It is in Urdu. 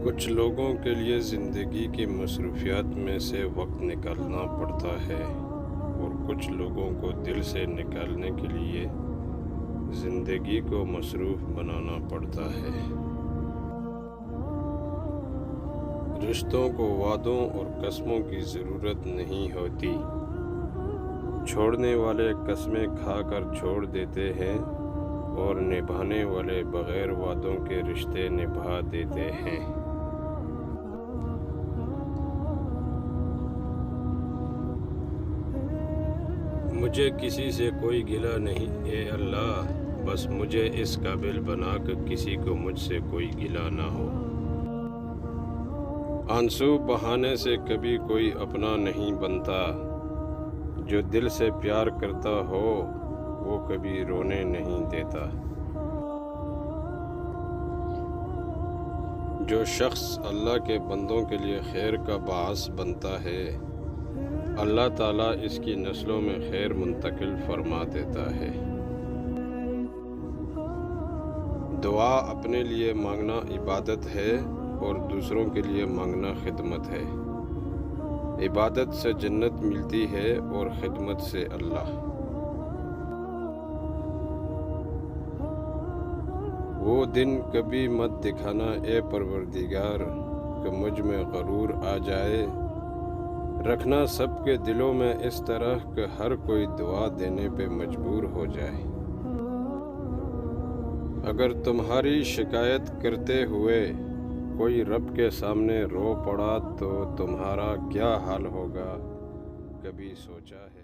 کچھ لوگوں کے لیے زندگی کی مصروفیات میں سے وقت نکالنا پڑتا ہے اور کچھ لوگوں کو دل سے نکالنے کے لیے زندگی کو مصروف بنانا پڑتا ہے۔ رشتوں کو وعدوں اور قسموں کی ضرورت نہیں ہوتی۔ چھوڑنے والے قسمیں کھا کر چھوڑ دیتے ہیں اور نبھانے والے بغیر وعدوں کے رشتے نبھا دیتے ہیں۔ مجھے کسی سے کوئی گلہ نہیں اے اللہ، بس مجھے اس قابل بنا کہ کسی کو مجھ سے کوئی گلہ نہ ہو۔ آنسو بہانے سے کبھی کوئی اپنا نہیں بنتا، جو دل سے پیار کرتا ہو وہ کبھی رونے نہیں دیتا۔ جو شخص اللہ کے بندوں کے لیے خیر کا باعث بنتا ہے، اللہ تعالیٰ اس کی نسلوں میں خیر منتقل فرما دیتا ہے۔ دعا اپنے لیے مانگنا عبادت ہے اور دوسروں کے لیے مانگنا خدمت ہے۔ عبادت سے جنت ملتی ہے اور خدمت سے اللہ۔ وہ دن کبھی مت دکھانا اے پروردگار کہ مجھ میں غرور آ جائے، رکھنا سب کے دلوں میں اس طرح کہ ہر کوئی دعا دینے پہ مجبور ہو جائے۔ اگر تمہاری شکایت کرتے ہوئے کوئی رب کے سامنے رو پڑا تو تمہارا کیا حال ہوگا، کبھی سوچا ہے؟